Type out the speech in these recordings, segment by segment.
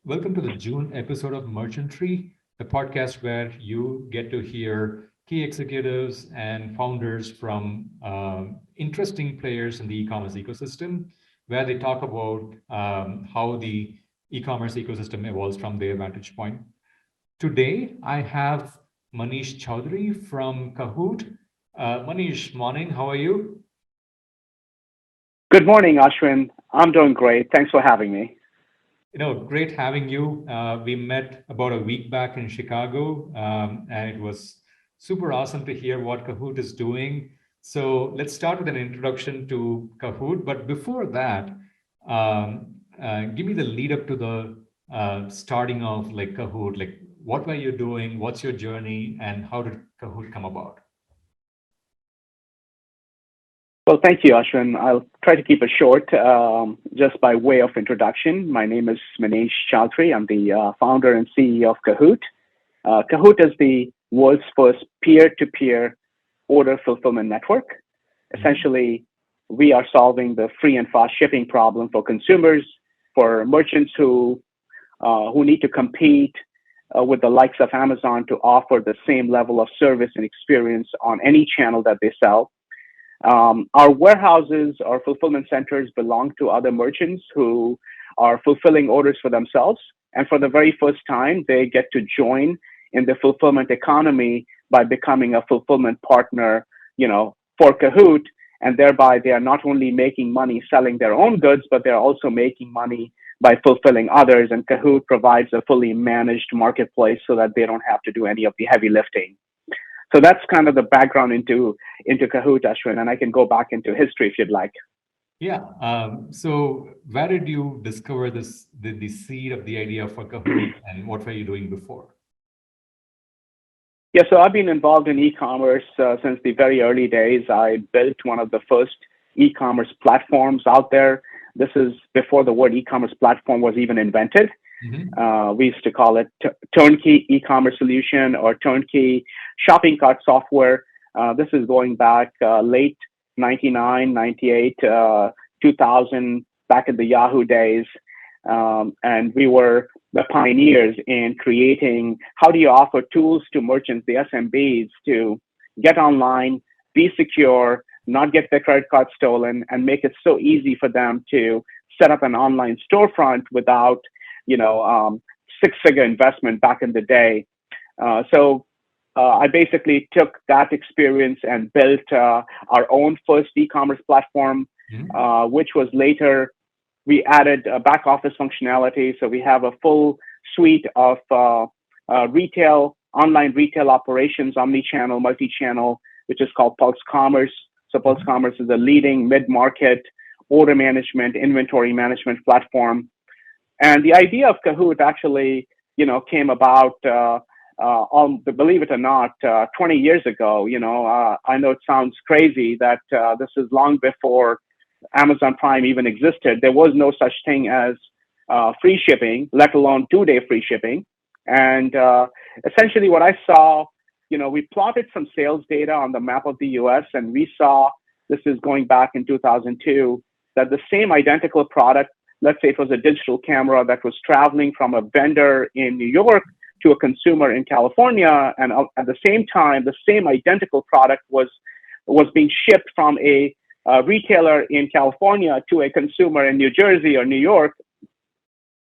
Welcome to the June episode of Merchantry, the podcast where you get to hear key executives and founders from interesting players in the e-commerce ecosystem, where they talk about how the e-commerce ecosystem evolves from their vantage point. Today, I have Manish Chowdhary from Kahoot. Manish, morning. How are you? Good morning, Ashwin. I'm doing great. Thanks for having me. Great having you. We met about a week back in Chicago, and it was super awesome to hear what Kahoot is doing. So let's start with an introduction to Kahoot. But before that, give me the lead up to the starting of like Kahoot. Like, what were you doing? What's your journey, and how did Kahoot come about? Well, thank you, Ashwin. I'll try to keep it short. Just by way of introduction, my name is Manish Chowdhary. I'm the founder and CEO of Kahoot. Kahoot is the world's first peer-to-peer order fulfillment network. Mhm. Essentially, we are solving the free and fast shipping problem for consumers, for merchants who need to compete with the likes of Amazon to offer the same level of service and experience on any channel that they sell. Our warehouses or fulfillment centers belong to other merchants who are fulfilling orders for themselves. And for the very first time, they get to join in the fulfillment economy by becoming a fulfillment partner, for Kahoot. And thereby, they are not only making money selling their own goods, but they're also making money by fulfilling others. And Kahoot provides a fully managed marketplace so that they don't have to do any of the heavy lifting. So that's kind of the background into Kahoot, Ashwin, and I can go back into history if you'd like. Yeah. So where did you discover the seed of the idea for Kahoot, and what were you doing before? Yeah, so I've been involved in e-commerce since the very early days. I built one of the first e-commerce platforms out there. This is before the word e-commerce platform was even invented. Mhm. We used to call it turnkey e-commerce solution or turnkey shopping cart software. This is going back late 99, 98, 2000, back in the Yahoo days. And we were the pioneers in creating how do you offer tools to merchants, the SMBs, to get online, be secure, not get their credit card stolen, and make it so easy for them to set up an online storefront without, you know, um, six-figure investment back in the day. So I basically took that experience and built our own first e-commerce platform, Mhm. which was later we added back office functionality. So we have a full suite of retail, online retail operations, omni-channel, multi-channel, which is called Pulse Commerce. So Pulse Mhm. Commerce is a leading mid-market order management, inventory management platform. And the idea of Kahoot actually, came about, believe it or not, 20 years ago. I know it sounds crazy that this is long before Amazon Prime even existed. There was no such thing as free shipping, let alone 2-day free shipping. And essentially, what I saw, we plotted some sales data on the map of the US, and we saw this is going back in 2002 that the same identical product, let's say it was a digital camera that was traveling from a vendor in New York to a consumer in California, and at the same time, the same identical product was being shipped from a retailer in California to a consumer in New Jersey or New York.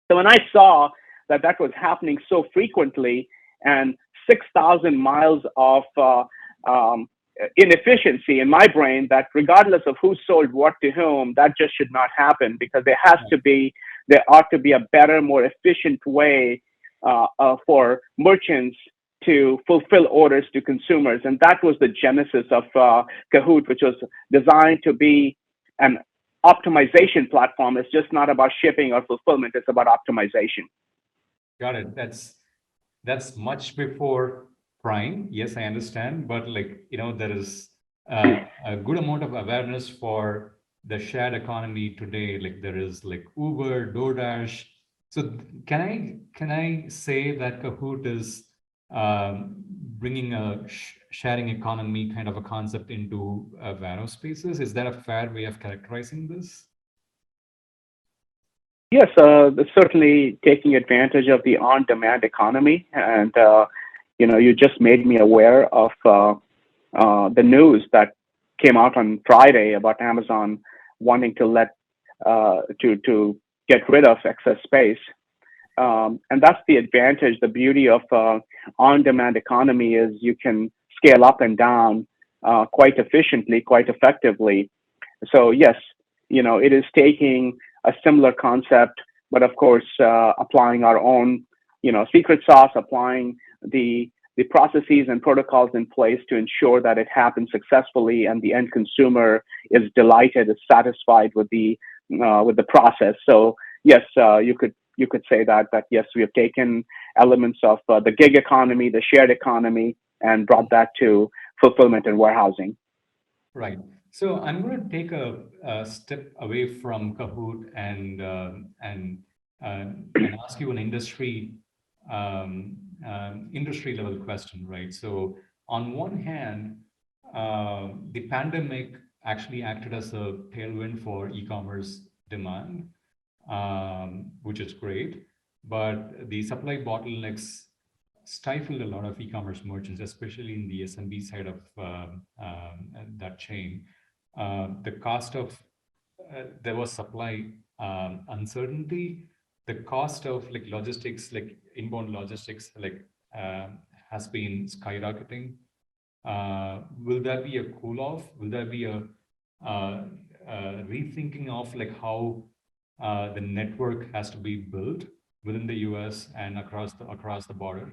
So when I saw that that was happening so frequently and 6,000 miles of inefficiency in my brain, that regardless of who sold what to whom, that just should not happen because there ought to be a better, more efficient way for merchants to fulfill orders to consumers. And that was the genesis of Kahoot, which was designed to be an optimization platform. It's just not about shipping or fulfillment, it's about optimization. Got it. That's much before Prime. Yes, I understand, but there is a good amount of awareness for the shared economy today. Like there is like Uber, DoorDash. So can I say that Kahoot is bringing a sharing economy kind of a concept into Vano spaces? Is that a fair way of characterizing this? Yes, certainly taking advantage of the on-demand economy, and you just made me aware of the news that came out on Friday about Amazon wanting to to get rid of excess space. And that's the advantage. The beauty of on-demand economy is you can scale up and down quite efficiently, quite effectively. So yes, it is taking a similar concept, but of course, applying our own, secret sauce, applying the processes and protocols in place to ensure that it happens successfully and the end consumer is delighted, is satisfied with the process. So yes, you could say that yes, we have taken elements of the gig economy, the shared economy, and brought that to fulfillment and warehousing. Right. So I'm going to take a step away from Kahoot and ask you an industry level question, right? So on one hand, the pandemic actually acted as a tailwind for e-commerce demand, which is great, but the supply bottlenecks stifled a lot of e-commerce merchants, especially in the SMB side of that chain. The cost of There was supply uncertainty. The cost of like logistics, like inbound logistics, has been skyrocketing. Will there be a cool off? Will there be a rethinking of like how the network has to be built within the US and across the border?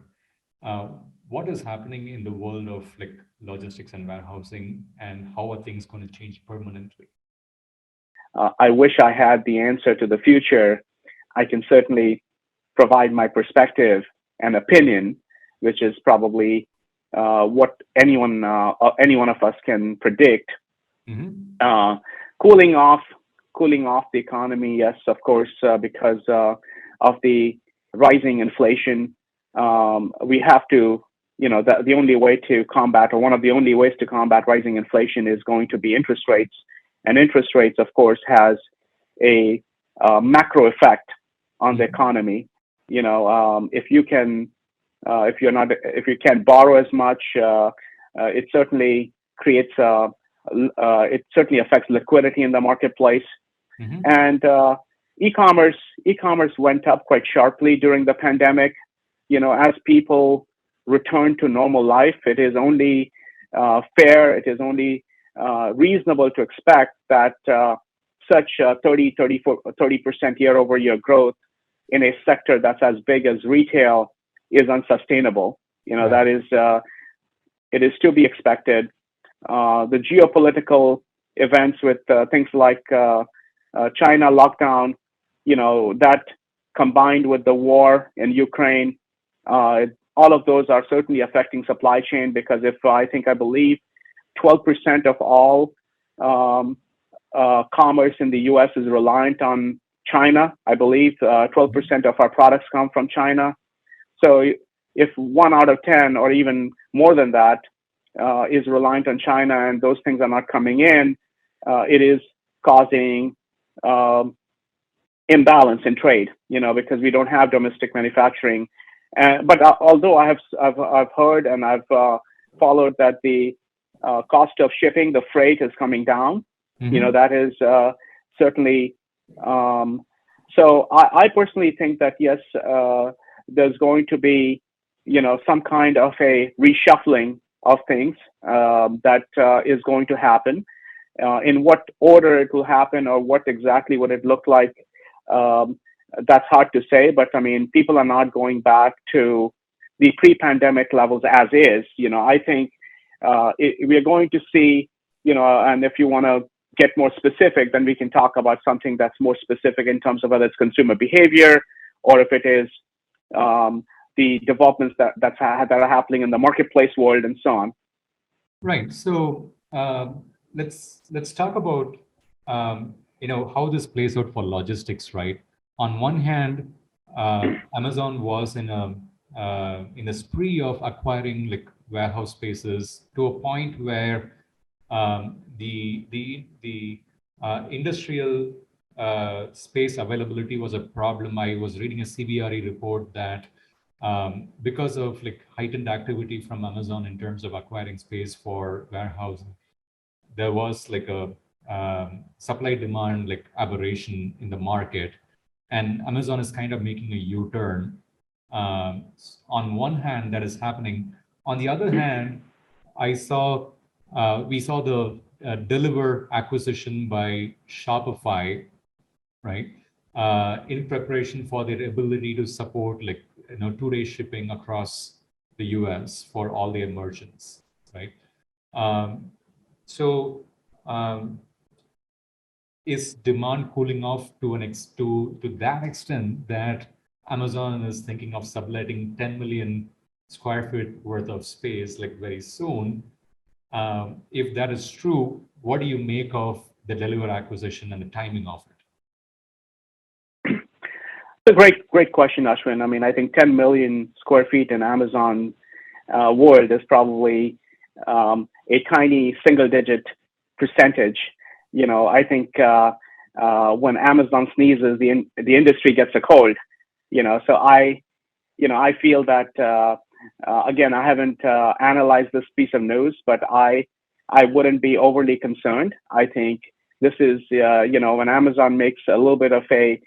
What is happening in the world of like logistics and warehousing, and how are things going to change permanently? I wish I had the answer to the future. I can certainly provide my perspective and opinion, which is probably what any one of us can predict. Mm-hmm. Cooling off the economy, yes, of course, because of the rising inflation. We have to, the only way to combat, or one of the only ways to combat rising inflation is going to be interest rates. And interest rates, of course, has a macro effect on the economy. If you can't borrow as much, it certainly creates it certainly affects liquidity in the marketplace. Mm-hmm. And e-commerce went up quite sharply during the pandemic. As people return to normal life, it is only fair, it is only reasonable to expect that such 30% year-over-year growth in a sector that's as big as retail is unsustainable. Right. That is, it is to be expected. The geopolitical events with things like China lockdown, that combined with the war in Ukraine, all of those are certainly affecting supply chain, because I believe 12% of all commerce in the US is reliant on China. I believe 12% of our products come from China. So if 1 out of 10 or even more than that is reliant on China, and those things are not coming in, it is causing imbalance in trade, because we don't have domestic manufacturing. But although I've heard and I've followed that the cost of shipping, the freight, is coming down. Mm-hmm. That is certainly. So I personally think that yes, there's going to be some kind of a reshuffling of things that is going to happen. In what order it will happen, or what exactly would it look like, that's hard to say. But I mean, people are not going back to the pre-pandemic levels as is. I think we're going to see, and if you want to get more specific, then we can talk about something that's more specific in terms of whether it's consumer behavior, or if it is the developments that are happening in the marketplace world and so on. Right. So let's talk about how this plays out for logistics, right? On one hand, Amazon was in a spree of acquiring like warehouse spaces to a point where the industrial space availability was a problem. I was reading a CBRE report that because of like heightened activity from Amazon in terms of acquiring space for warehousing, there was like a supply demand like aberration in the market, and Amazon is kind of making a U-turn. On one hand, that is happening. On the other hand, I saw we saw the Deliver acquisition by Shopify, right? In preparation for their ability to support like 2-day shipping across the US for all their merchants, right? Um, so um, is demand cooling off to to that extent that Amazon is thinking of subletting 10 million square feet worth of space like very soon? If that is true, what do you make of the Deliver acquisition and the timing of it? It's a great question, Ashwin. I mean, I think 10 million square feet in Amazon world is probably a tiny single-digit percentage. I think when Amazon sneezes, the industry gets a cold. So I feel that again, I haven't analyzed this piece of news, but I wouldn't be overly concerned. I think this is when Amazon makes a little bit of a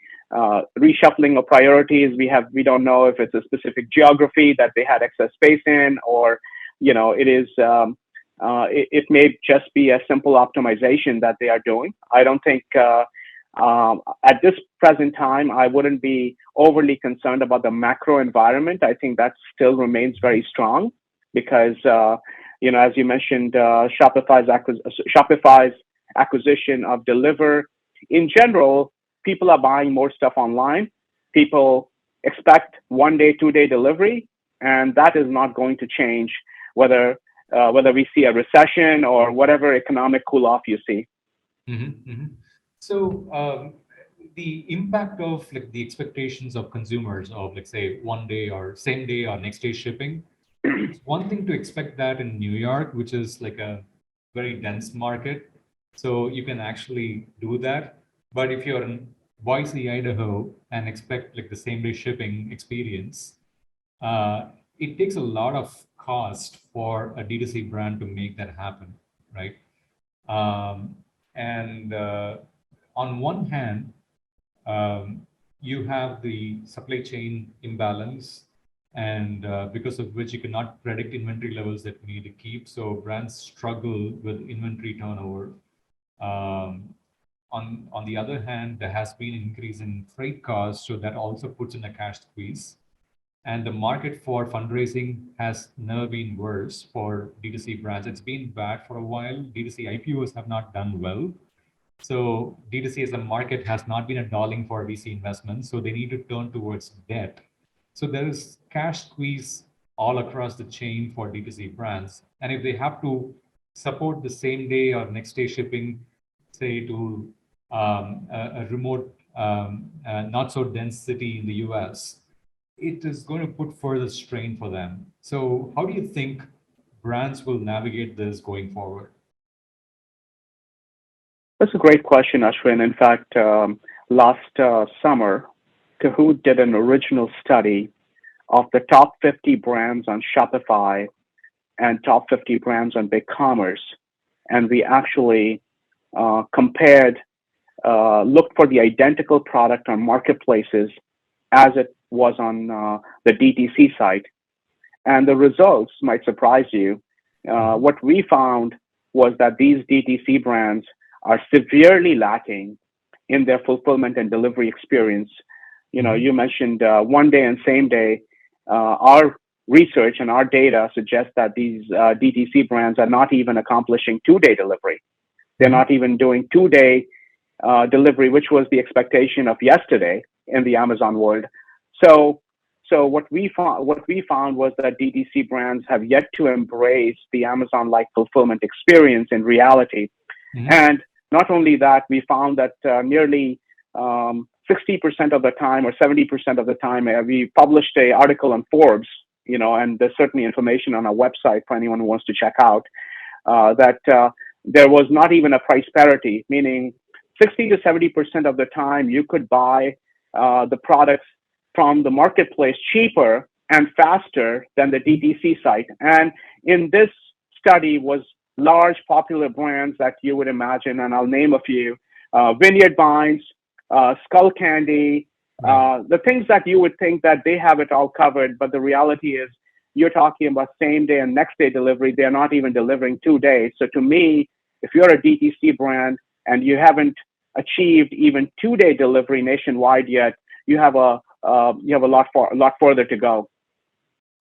reshuffling of priorities. We don't know if it's a specific geography that they had excess space in, or it is it may just be a simple optimization that they are doing. I don't think at this present time I wouldn't be overly concerned about the macro environment. I think that still remains very strong because as you mentioned, Shopify's acquisition of Deliver. In general, people are buying more stuff online. People expect 1 day, 2 day delivery, and that is not going to change whether we see a recession or whatever economic cool off you see. Mm-hmm, mm-hmm. So the impact of like the expectations of consumers of like say 1 day or same day or next day shipping, it's one thing to expect that in New York, which is like a very dense market. So you can actually do that. But if you're in Boise, Idaho, and expect like the same day shipping experience, uh, it takes a lot of cost for a D2C brand to make that happen, right? Um, and on one hand, um, you have the supply chain imbalance, and because of which you cannot predict inventory levels that you need to keep. So brands struggle with inventory turnover. Um, on the other hand, there has been an increase in freight costs, so that also puts in a cash squeeze. And the market for fundraising has never been worse for D2C brands. It's been bad for a while. D2C IPOs have not done well. So D2C as a market has not been a darling for VC investments. So they need to turn towards debt. So there is cash squeeze all across the chain for D2C brands. And if they have to support the same day or next day shipping, say to a remote, not so dense city in the US, it is going to put further strain for them. So how do you think brands will navigate this going forward? That's a great question, Ashwin. In fact, last summer, Kahoot did an original study of the top 50 brands on Shopify and top 50 brands on BigCommerce. And we actually compared, looked for the identical product on marketplaces as it was on the DTC site. And the results might surprise you. What we found was that these DTC brands are severely lacking in their fulfillment and delivery experience. You mentioned 1 day and same day. Our research and our data suggests that these DTC brands are not even accomplishing 2 day delivery. They're not even doing 2 day delivery, which was the expectation of yesterday in the Amazon world. So what we found was that DTC brands have yet to embrace the Amazon-like fulfillment experience in reality. And not only that, we found that nearly 60% of the time or 70% of the time, we published an article on Forbes, and there's certainly information on our website for anyone who wants to check out, that there was not even a price parity, meaning 60 to 70% of the time, you could buy the products from the marketplace cheaper and faster than the DTC site. And in this study was large popular brands that you would imagine, and I'll name a few: Vineyard Vines, Skull Candy, the things that you would think that they have it all covered, but the reality is you're talking about same day and next day delivery. They're not even delivering 2 days. So to me, if you're a DTC brand and you haven't achieved even 2 day delivery nationwide yet, you have a lot further to go.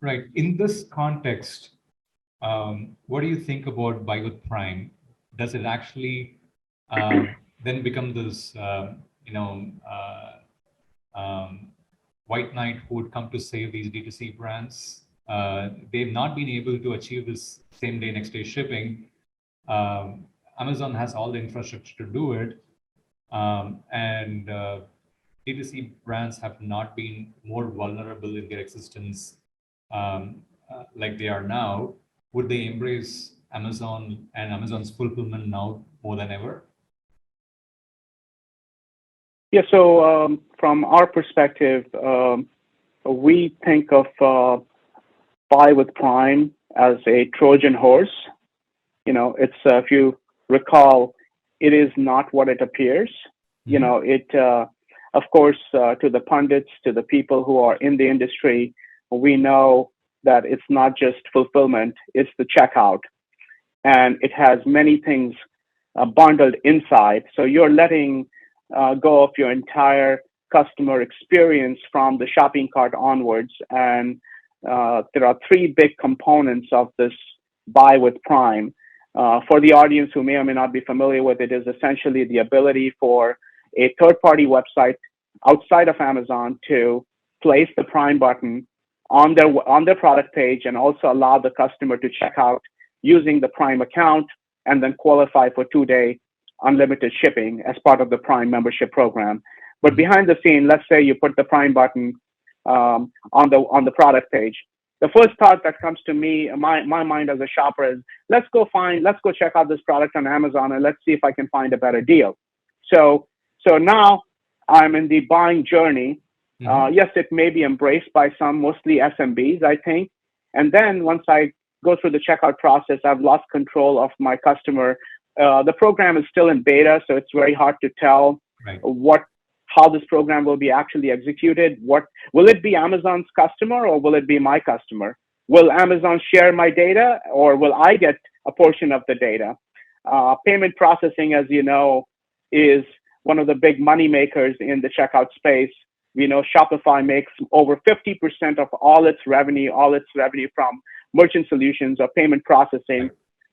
Right. In this context, what do you think about Buy with Prime? Does it actually then become this, white knight who would come to save these D2C brands? They've not been able to achieve this same day, next day shipping. Amazon has all the infrastructure to do it. And D2C brands have not been more vulnerable in their existence like they are now. Would they embrace Amazon and Amazon's fulfillment now more than ever? Yeah, so from our perspective, we think of Buy with Prime as a Trojan horse. It's if you recall, it is not what it appears. It, of course, to the pundits, to the people who are in the industry, we know that it's not just fulfillment, it's the checkout. And it has many things bundled inside. So you're letting go of your entire customer experience from the shopping cart onwards. And there are three big components of this Buy with Prime. For the audience who may or may not be familiar with it, is essentially the ability for a third-party website outside of Amazon to place the Prime button on their product page and also allow the customer to check out using the Prime account and then qualify for 2-day unlimited shipping as part of the Prime membership program. But behind the scene, let's say you put the Prime button on the product page. The first thought that comes to me, my mind as a shopper, is let's go check out this product on Amazon and let's see if I can find a better deal. So now I'm in the buying journey. Yes, it may be embraced by some, mostly SMBs, I think. And then once I go through the checkout process, I've lost control of my customer. The program is still in beta, so it's very hard to tell how this program will be actually executed. Will it be Amazon's customer or will it be my customer? Will Amazon share my data or will I get a portion of the data? Payment processing, as you know, is one of the big money makers in the checkout space. We know Shopify makes over 50% of all its revenue from merchant solutions or payment processing.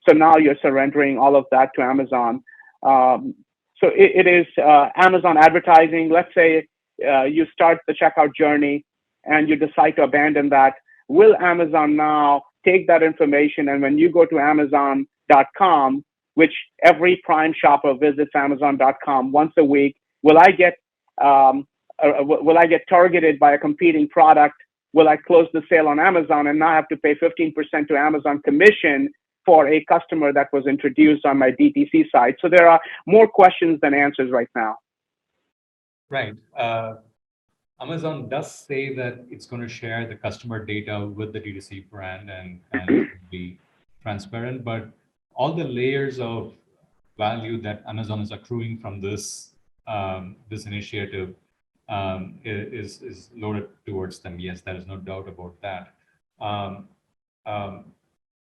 So now you're surrendering all of that to Amazon. So it is Amazon advertising. Let's say you start the checkout journey and you decide to abandon that. Will Amazon now take that information, and when you go to Amazon.com, which every Prime shopper visits Amazon.com once a week, will I get targeted by a competing product? Will I close the sale on Amazon and now have to pay 15% to Amazon commission for a customer that was introduced on my DTC site? So there are more questions than answers right now. Right. Amazon does say that it's going to share the customer data with the D2C brand and be transparent, but all the layers of value that Amazon is accruing from this initiative is loaded towards them. Yes, there is no doubt about that.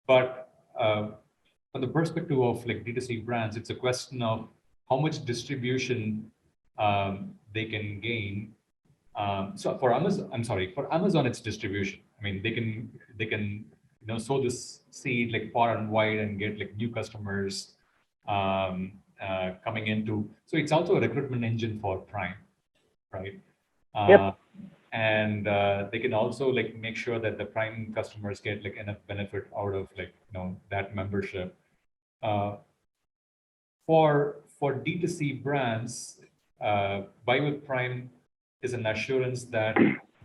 But from the perspective of like D2C brands, it's a question of how much distribution they can gain. So for Amazon, it's distribution. I mean, they can sow this seed like far and wide and get like new customers coming into. So it's also a recruitment engine for Prime, right? And they can also like make sure that the Prime customers get like enough benefit out of like that membership. For D2C brands, Buy with Prime is an assurance that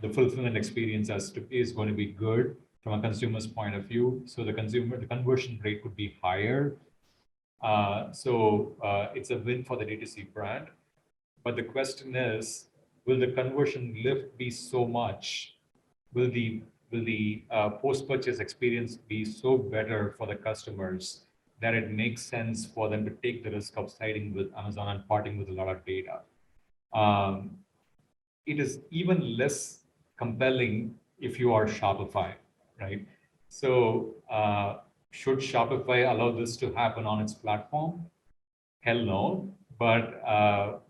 the fulfillment experience is going to be good from a consumer's point of view. So the conversion rate could be higher. So it's a win for the DTC brand. But the question is, will the conversion lift be so much? Will the post-purchase experience be so better for the customers that it makes sense for them to take the risk of siding with Amazon and parting with a lot of data? Um, it is even less compelling if you are Shopify, right? So should Shopify allow this to happen on its platform? Hell no. But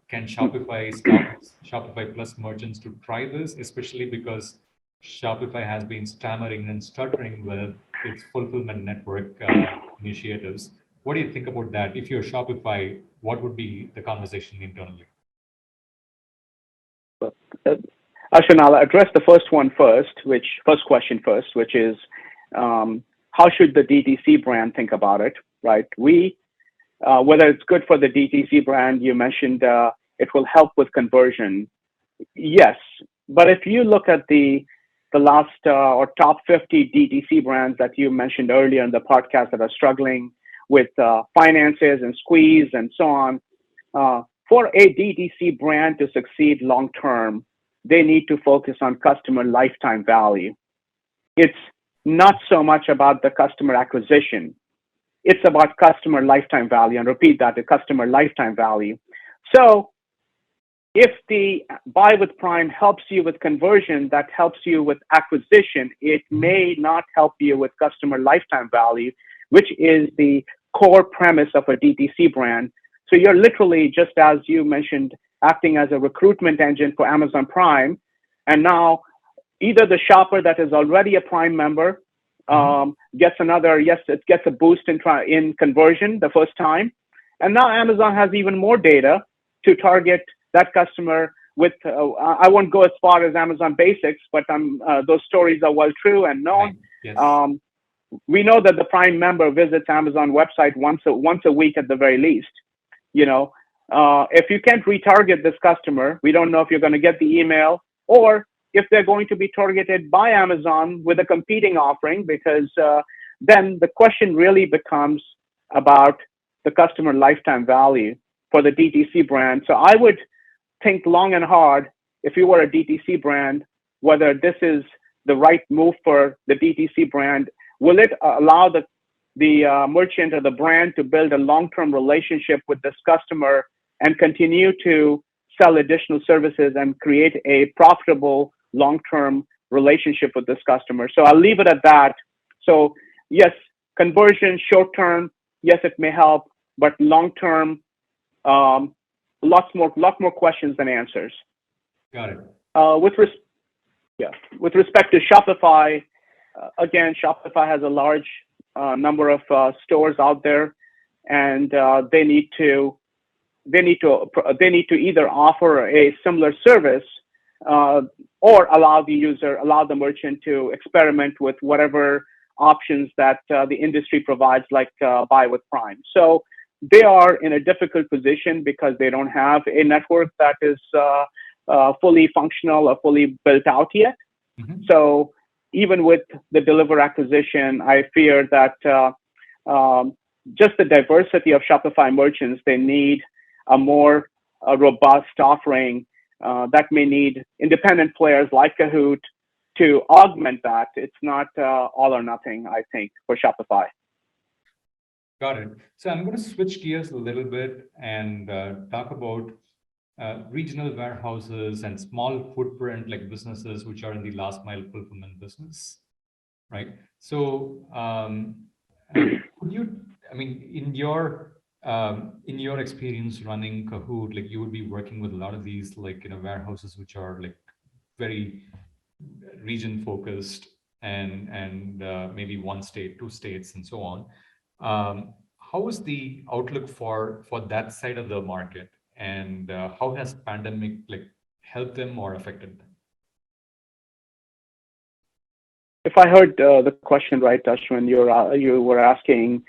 can Shopify stop Shopify Plus merchants to try this, especially because Shopify has been stammering and stuttering with its fulfillment network initiatives? What do you think about that? If you're Shopify, what would be the conversation internally? Uh, Ashwin, I'll address the first question first, which is how should the DTC brand think about it, right? Whether it's good for the DTC brand, you mentioned it will help with conversion. Yes, but if you look at the last or top 50 DTC brands that you mentioned earlier in the podcast that are struggling with finances and squeeze and so on, for a DTC brand to succeed long term, they need to focus on customer lifetime value. It's not so much about the customer acquisition. It's about customer lifetime value. And repeat that, the customer lifetime value. So if the buy with Prime helps you with conversion, that helps you with acquisition, it may not help you with customer lifetime value, which is the core premise of a DTC brand. So you're literally, just as you mentioned, acting as a recruitment engine for Amazon Prime. And now either the shopper that is already a Prime member gets it gets a boost in conversion the first time. And now Amazon has even more data to target that customer with, I won't go as far as Amazon Basics, but those stories are well true and known. Yes. We know that the Prime member visits Amazon website once a week at the very least. If you can't retarget this customer, we don't know if you're going to get the email or if they're going to be targeted by Amazon with a competing offering, because then the question really becomes about the customer lifetime value for the DTC brand. So I would think long and hard, if you were a DTC brand, whether this is the right move for the DTC brand. Will it allow the merchant or the brand to build a long-term relationship with this customer and continue to sell additional services and create a profitable long-term relationship with this customer? So I'll leave it at that. So yes, conversion short-term, yes, it may help, but long-term, lot more questions than answers. Got it. With respect to Shopify, again, Shopify has a large number of stores out there, and they need to either offer a similar service or allow the merchant to experiment with whatever options that the industry provides, like buy with Prime. So they are in a difficult position because they don't have a network that is fully functional or fully built out yet. Mm-hmm. So even with the Deliver acquisition, I fear that just the diversity of Shopify merchants, they need a more robust offering that may need independent players like Kahoot to augment that. It's not all or nothing, I think, for Shopify. Got it. So I'm going to switch gears a little bit and talk about regional warehouses and small footprint like businesses which are in the last mile fulfillment business, right? So could you, in your experience running Kahoot, like you would be working with a lot of these warehouses which are like very region focused and maybe one state, two states, and so on. How is the outlook for that side of the market, and how has pandemic helped them or affected them? If I heard the question right, Ashwin, you were asking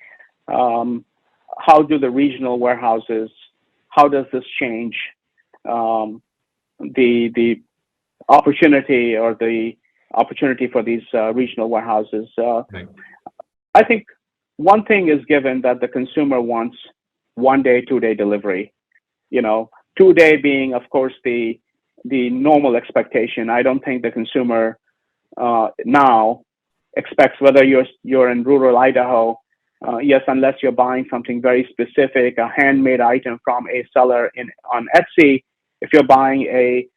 how do the regional warehouses, how does this change the opportunity or the opportunity for these regional warehouses? Right. I think one thing is given, that the consumer wants 1 day, 2 day delivery. You know, 2 day being, of course, the normal expectation. I don't think the consumer now expects, whether you're in rural Idaho, yes, unless you're buying something very specific, a handmade item from a seller in on Etsy. If you're buying a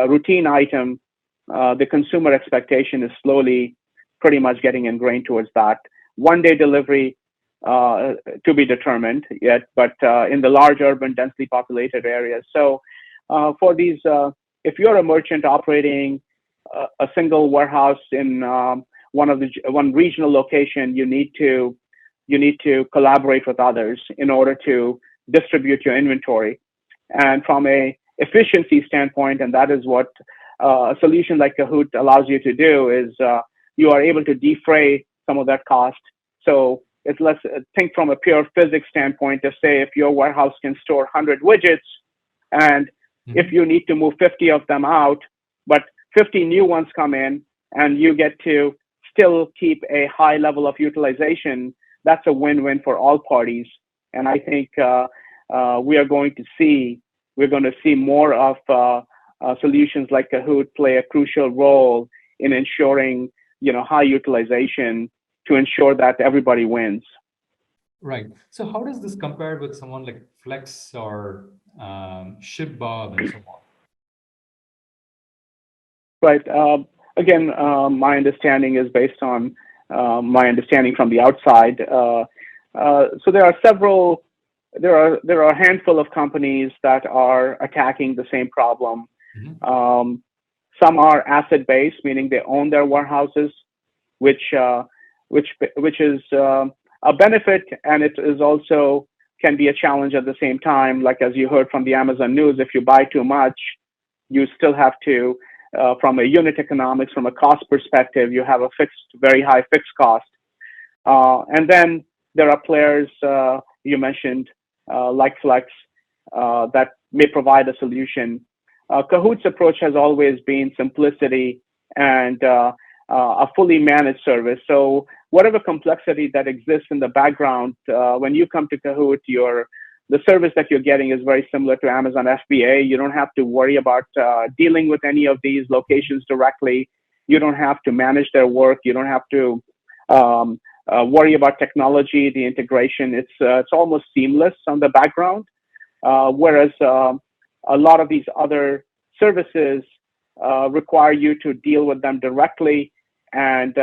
routine item, the consumer expectation is slowly pretty much getting ingrained towards that 1 day delivery, to be determined yet, but in the large urban, densely populated areas. So for these, if you're a merchant operating a single warehouse in one regional location, you need to collaborate with others in order to distribute your inventory. And from a efficiency standpoint, and that is what a solution like Kahoot allows you to do, is you are able to defray some of that cost. So it's less, think from a pure physics standpoint, to say if your warehouse can store 100 widgets, and if you need to move 50 of them out, but 50 new ones come in, and you get to still keep a high level of utilization, that's a win-win for all parties. And I think we're going to see more of solutions like Kahoot play a crucial role in ensuring, high utilization, to ensure that everybody wins. Right. So how does this compare with someone like Flex or ShipBob and so on? Right. Again, my understanding is based on my understanding from the outside. So there are a handful of companies that are attacking the same problem. Some are asset-based, meaning they own their warehouses, which is a benefit, and it is also can be a challenge at the same time. Like, as you heard from the Amazon news, if you buy too much, you still have to, from a unit economics, from a cost perspective, you have a very high fixed cost. And then there are players you mentioned, like Flex, that may provide a solution. Kahoot's approach has always been simplicity and a fully managed service. So whatever complexity that exists in the background, when you come to Kahoot, the service that you're getting is very similar to Amazon FBA. You don't have to worry about dealing with any of these locations directly. You don't have to manage their work. You don't have to worry about technology, the integration. It's almost seamless on the background. Whereas a lot of these other services require you to deal with them directly, and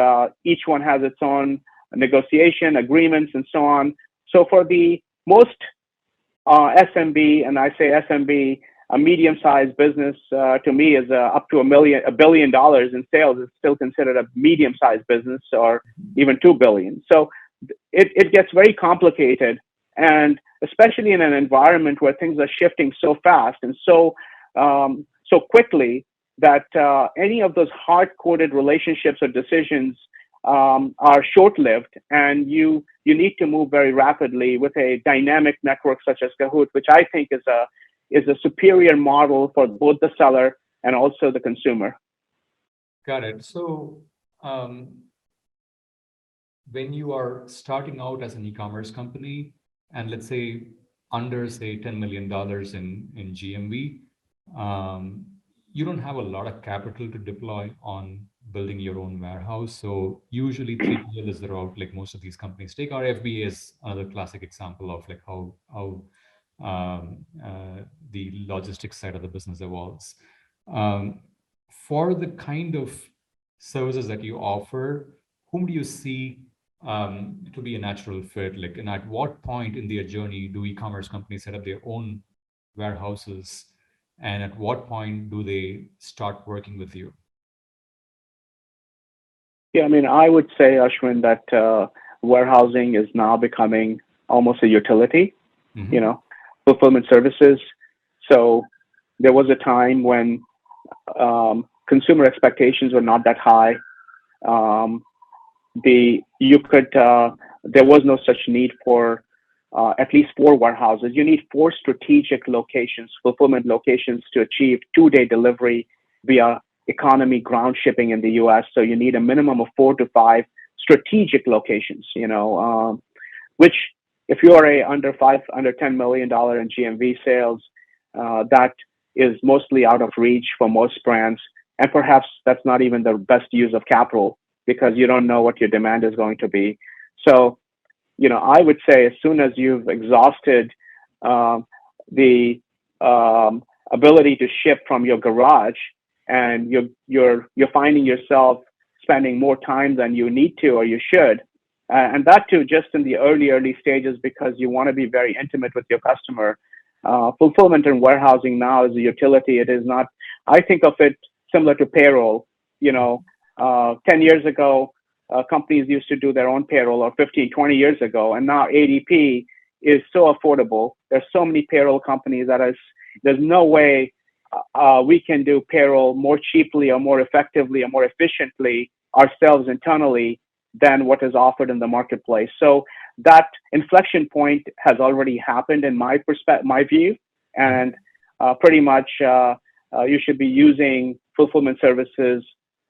each one has its own negotiation agreements and so on. So for the most SMB, and I say SMB, a medium-sized business, to me, is up to $1 billion in sales is still considered a medium-sized business, or even 2 billion. So it gets very complicated, and especially in an environment where things are shifting so fast and so quickly, that any of those hard-coded relationships or decisions are short-lived, and you need to move very rapidly with a dynamic network such as Kahoot, which I think is a superior model for both the seller and also the consumer. Got it. So when you are starting out as an e-commerce company, and let's say under, say, $10 million in GMV, you don't have a lot of capital to deploy on building your own warehouse. So usually 3PL is the route like most of these companies take. Or FBA is another classic example of like how the logistics side of the business evolves. For the kind of services that you offer, whom do you see to be a natural fit? Like, and at what point in their journey do e-commerce companies set up their own warehouses? And at what point do they start working with you? Yeah, I mean, I would say, Ashwin, that warehousing is now becoming almost a utility, fulfillment services. So there was a time when consumer expectations were not that high. There was no such need for at least 4 warehouses. You need 4 strategic locations, fulfillment locations, to achieve 2-day delivery via economy ground shipping in the US. So you need a minimum of 4 to 5 strategic locations, which if you are a under $10 million in GMV sales, that is mostly out of reach for most brands, and perhaps that's not even the best use of capital because you don't know what your demand is going to be. So, I would say as soon as you've exhausted the ability to ship from your garage, and you're finding yourself spending more time than you need to or you should, and that too just in the early stages because you want to be very intimate with your customer. Fulfillment and warehousing now is a utility. It is not. I think of it similar to payroll. 10 years ago, companies used to do their own payroll, or 15, 20 years ago, and now ADP is so affordable. There's so many payroll companies there's no way we can do payroll more cheaply or more effectively or more efficiently ourselves internally than what is offered in the marketplace. So that inflection point has already happened in my view, and pretty much you should be using fulfillment services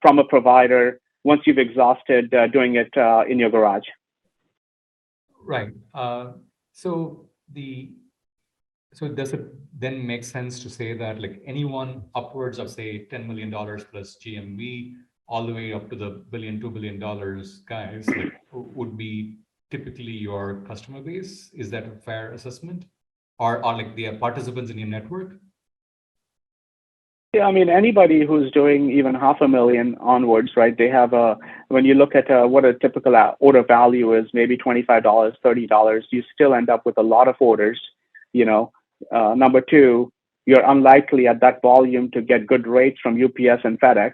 from a provider once you've exhausted doing it in your garage. Right. So does it then make sense to say that like anyone upwards of say $10 million plus GMV, all the way up to the billion, $2 billion guys, like, would be typically your customer base? Is that a fair assessment? Or like they are participants in your network? Yeah, I mean, anybody who's doing even $500,000 onwards, right? They have when you look at what a typical order value is, maybe $25, $30, you still end up with a lot of orders. Number two, you're unlikely at that volume to get good rates from UPS and FedEx.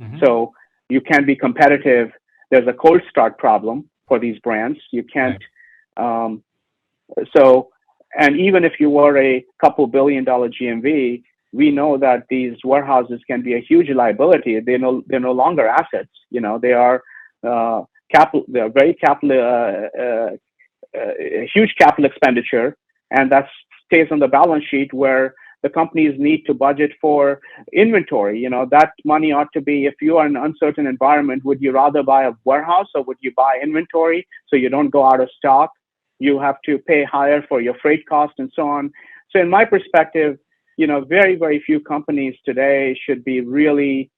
Mm-hmm. So you can't be competitive. There's a cold start problem for these brands. You can't. Right. And even if you were a couple $1 billion GMV, we know that these warehouses can be a huge liability. They're no longer assets. They are capital. They are very huge capital expenditure, and that stays on the balance sheet where the companies need to budget for inventory. That money ought to be, if you are in an uncertain environment, would you rather buy a warehouse or would you buy inventory so you don't go out of stock? You have to pay higher for your freight cost and so on. So in my perspective, very, very few companies today should be really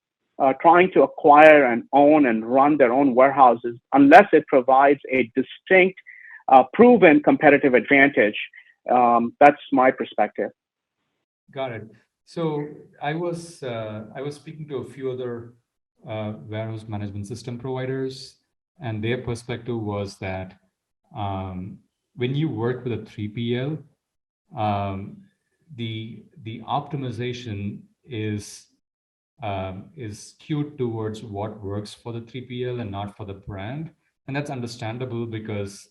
trying to acquire and own and run their own warehouses unless it provides a distinct, proven competitive advantage. That's my perspective. Got it. So I was speaking to a few other warehouse management system providers, and their perspective was that when you work with a 3PL, the optimization is skewed towards what works for the 3PL and not for the brand, and that's understandable because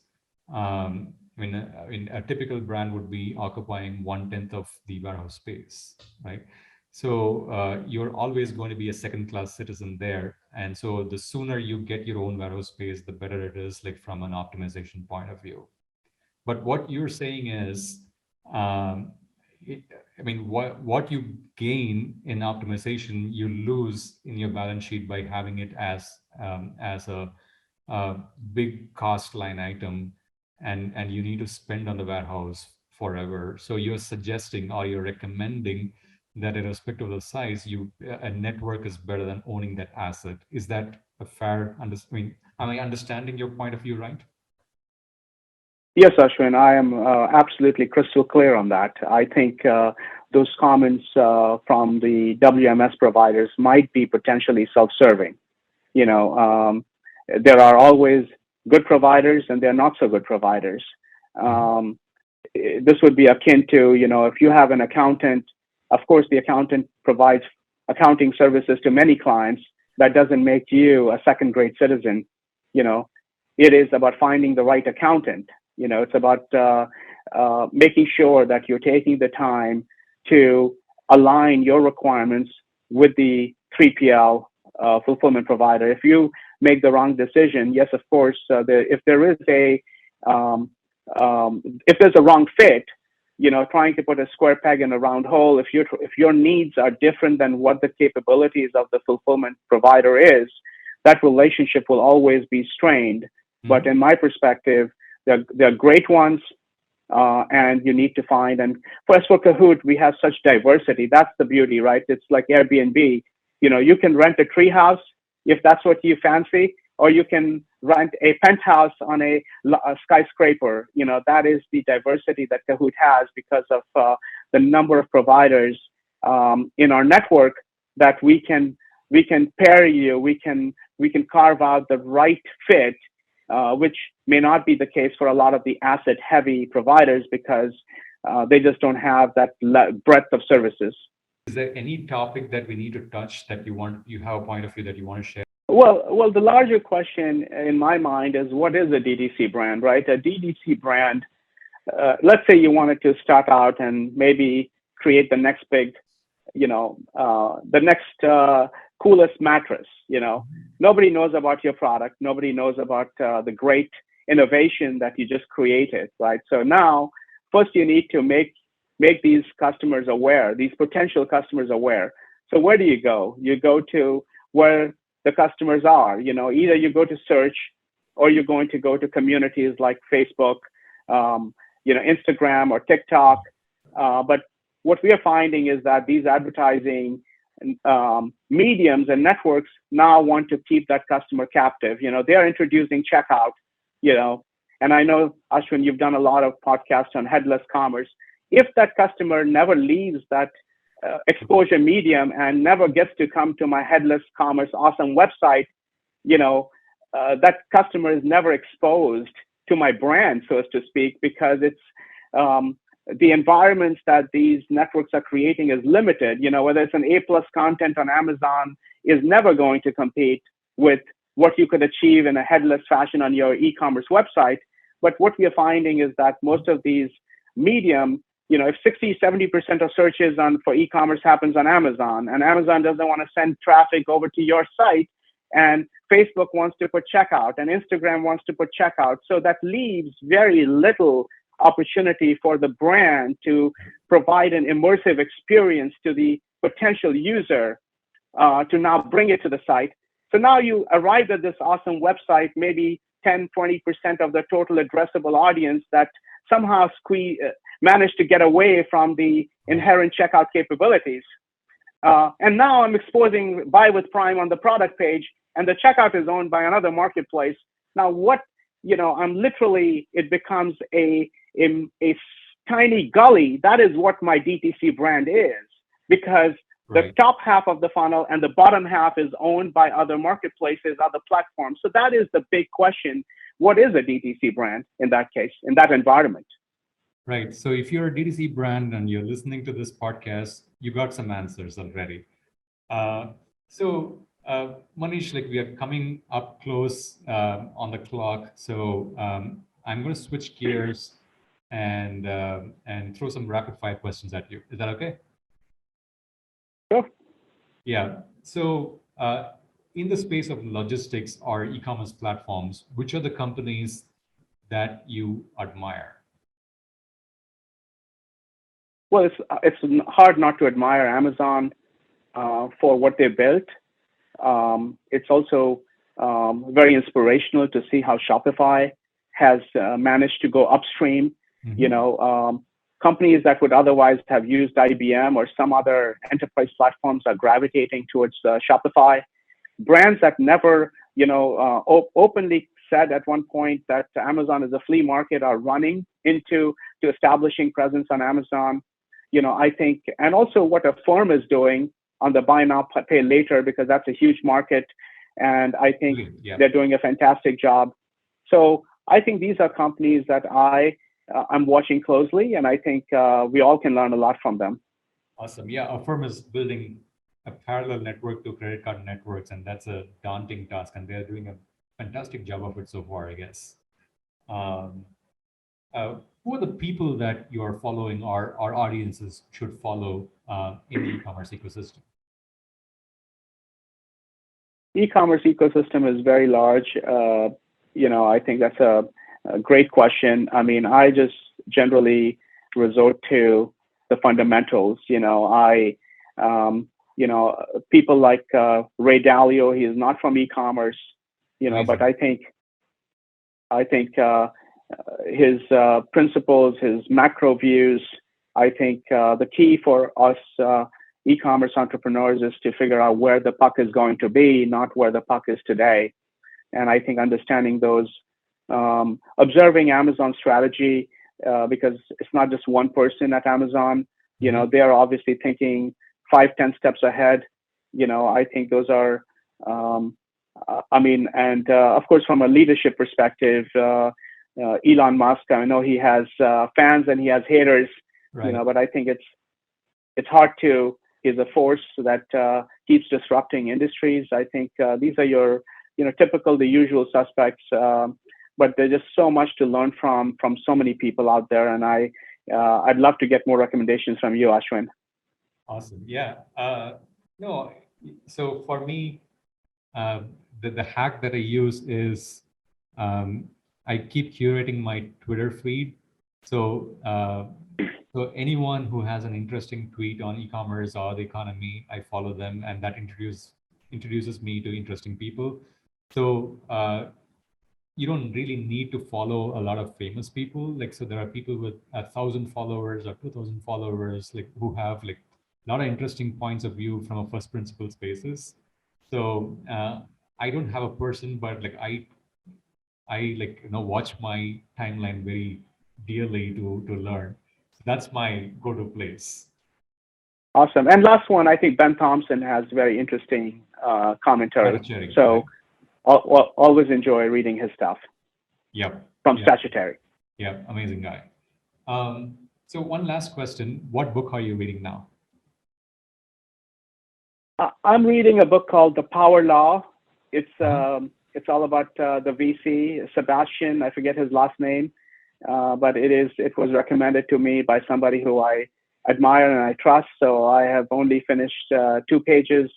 a typical brand would be occupying 1/10 of the warehouse space, right? So you're always going to be a second-class citizen there, and so the sooner you get your own warehouse space, the better it is, like from an optimization point of view. But what you're saying is, what you gain in optimization, you lose in your balance sheet by having it as a big cost line item, and you need to spend on the warehouse forever. So you're suggesting, or you're recommending, that irrespective of the size, a network is better than owning that asset. Is that a fair understanding? Am I understanding your point of view right? Yes, Ashwin, I am absolutely crystal clear on that. I think those comments from the WMS providers might be potentially self-serving. There are always good providers and there are not so good providers. This would be akin to, if you have an accountant, of course, the accountant provides accounting services to many clients. That doesn't make you a second-grade citizen. It is about finding the right accountant. It's about making sure that you're taking the time to align your requirements with the 3PL fulfillment provider. If you make the wrong decision, yes, of course, if there's a wrong fit, trying to put a square peg in a round hole, if your needs are different than what the capabilities of the fulfillment provider is, that relationship will always be strained. Mm-hmm. But in my perspective, They're great ones, and you need to find. And first for Kahoot, we have such diversity. That's the beauty, right? It's like Airbnb. You can rent a tree house if that's what you fancy, or you can rent a penthouse on a skyscraper. That is the diversity that Kahoot has because of the number of providers in our network that we can pair you. We can carve out the right fit, which may not be the case for a lot of the asset-heavy providers because they just don't have that breadth of services. Is there any topic that we need to touch that you have a point of view that you want to share? Well, the larger question in my mind is what is a DTC brand, right? A DTC brand, let's say you wanted to start out and maybe create the next big, the next coolest mattress. Nobody knows about your product. Nobody knows about the great innovation that you just created, right? So now, first you need to make these customers aware, these potential customers aware. So where do you go? You go to where the customers are. Either you go to search, or you're going to go to communities like Facebook, Instagram or TikTok. But what we are finding is that these advertising mediums and networks now want to keep that customer captive. They are introducing checkout, and I know, Ashwin, you've done a lot of podcasts on headless commerce. If that customer never leaves that exposure medium and never gets to come to my headless commerce awesome website, that customer is never exposed to my brand, so as to speak, because it's the environments that these networks are creating is limited. Whether it's an A+ content on Amazon is never going to compete with what you could achieve in a headless fashion on your e-commerce website. But what we are finding is that most of these medium, if 60-70% of searches for e-commerce happens on Amazon, and Amazon doesn't want to send traffic over to your site, and Facebook wants to put checkout, and Instagram wants to put checkout, so that leaves very little opportunity for the brand to provide an immersive experience to the potential user to now bring it to the site. So now you arrived at this awesome website, maybe 10-20% of the total addressable audience that somehow managed to get away from the inherent checkout capabilities. And now I'm exposing Buy with Prime on the product page, and the checkout is owned by another marketplace. Now it becomes a tiny gully. That is what my DTC brand is, because the top half of the funnel and the bottom half is owned by other marketplaces, other platforms. So that is the big question. What is a DTC brand in that case, in that environment? Right. So if you're a DTC brand and you're listening to this podcast, you got some answers already. Manish, we are coming up close on the clock. So I'm going to switch gears and throw some rapid fire questions at you. Is that okay? Sure. Yeah. So in the space of logistics or e-commerce platforms, which are the companies that you admire? Well, it's hard not to admire Amazon for what they built. It's also very inspirational to see how Shopify has managed to go upstream. Mm-hmm. Companies that would otherwise have used IBM or some other enterprise platforms are gravitating towards Shopify. Brands that never, openly said at one point that Amazon is a flea market are running into establishing presence on Amazon. I think, and also what Affirm is doing on the buy now, pay later, because that's a huge market. And I think they're doing a fantastic job. So I think these are companies that I'm watching closely, and I think we all can learn a lot from them. Awesome. Yeah, Affirm is building a parallel network to credit card networks, and that's a daunting task, and they're doing a fantastic job of it so far, I guess. Who are the people that you are following or our audiences should follow in the e-commerce ecosystem? E-commerce ecosystem is very large. I think that's a great question. I mean, I just generally resort to the fundamentals. People like Ray Dalio, he is not from e-commerce, but I think principles, his macro views. I think the key for us e-commerce entrepreneurs is to figure out where the puck is going to be, not where the puck is today. And I think understanding those, observing Amazon strategy, because it's not just one person at Amazon. They're obviously thinking 5, 10 steps ahead. I think those are, and of course, from a leadership perspective, Elon Musk, I know he has fans and he has haters, right. But I think it's hard to, he's a force that keeps disrupting industries. I think these are your, typical, the usual suspects, but there's just so much to learn from so many people out there. And I'd love to get more recommendations from you, Ashwin. Awesome. Yeah. No, so for me, the hack that I use is I keep curating my Twitter feed. So anyone who has an interesting tweet on e-commerce or the economy, I follow them, and that introduces me to interesting people. So you don't really need to follow a lot of famous people. So there are people with 1,000 followers or 2,000 followers, who have a lot of interesting points of view from a first principles basis. So I don't have a person, but I watch my timeline very dearly to learn. So that's my go-to place. Awesome. And last one, I think Ben Thompson has very interesting commentary. So always enjoy reading his stuff. Yep. From Statutory. Yeah, amazing guy. So one last question: what book are you reading now? I'm reading a book called The Power Law. It's all about the VC, Sebastian. I forget his last name, but it was recommended to me by somebody who I admire and I trust. So I have only finished 2 pages.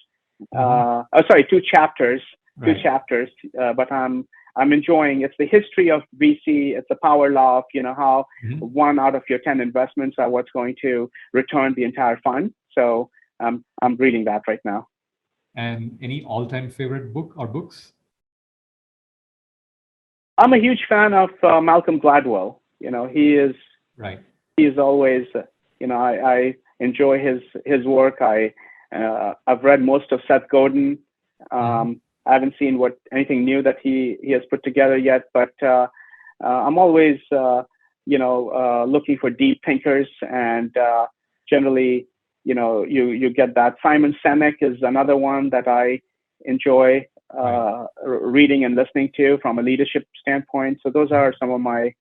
2 chapters. Right. 2 chapters, but I'm enjoying. It's the history of VC. It's the power law of how 1 out of your 10 investments are what's going to return the entire fund. So I'm reading that right now. And any all-time favorite book or books? I'm a huge fan of Malcolm Gladwell. He is right. He is always. I enjoy his work. I've read most of Seth Godin. I haven't seen anything new that he has put together yet, but I'm always looking for deep thinkers, and generally, you get that. Simon Sinek is another one that I enjoy reading and listening to from a leadership standpoint. So those are some of my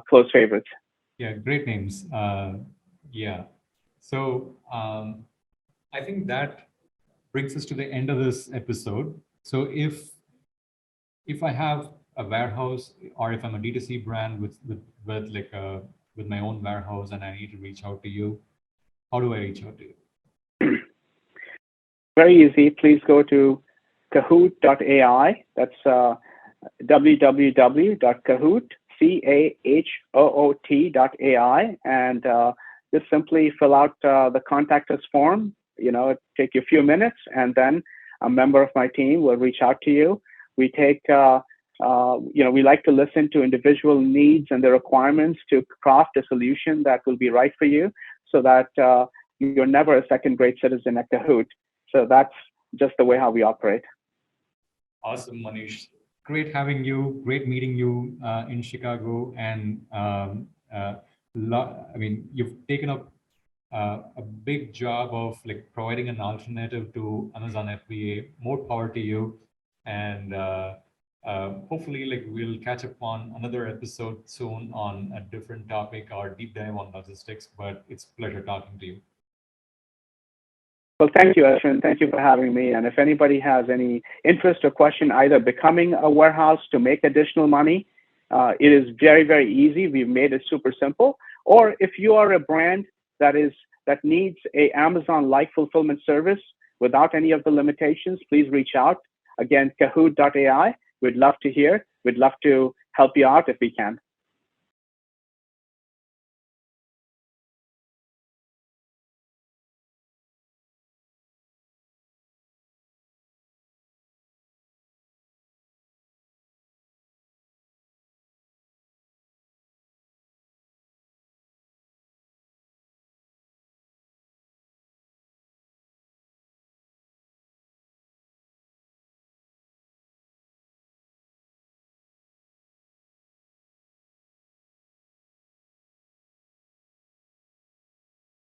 close favorites. Yeah, great names. Yeah. So I think that brings us to the end of this episode. So if I have a warehouse, or if I'm a D2C brand with my own warehouse, and I need to reach out to you, how do I reach out to you? Very easy. Please go to Kahoot.ai. That's www.kahoot, Kahoot.ai, and just simply fill out the contact us form. It'll take you a few minutes, and then a member of my team will reach out to you. We take, we like to listen to individual needs and their requirements to craft a solution that will be right for you, so that you're never a second-grade citizen at Kahoot. So that's just the way how we operate. Awesome, Manish. Great having you. Great meeting you in Chicago. And you've taken up a big job of providing an alternative to Amazon FBA. More power to you. And hopefully we'll catch up on another episode soon on a different topic or deep dive on logistics. But it's a pleasure talking to you. Well, thank you, Ashwin. Thank you for having me. And if anybody has any interest or question, either becoming a warehouse to make additional money, it is very, very easy. We've made it super simple. Or if you are a brand that needs a Amazon-like fulfillment service without any of the limitations, please reach out. Again, Kahoot.ai. We'd love to hear. We'd love to help you out if we can.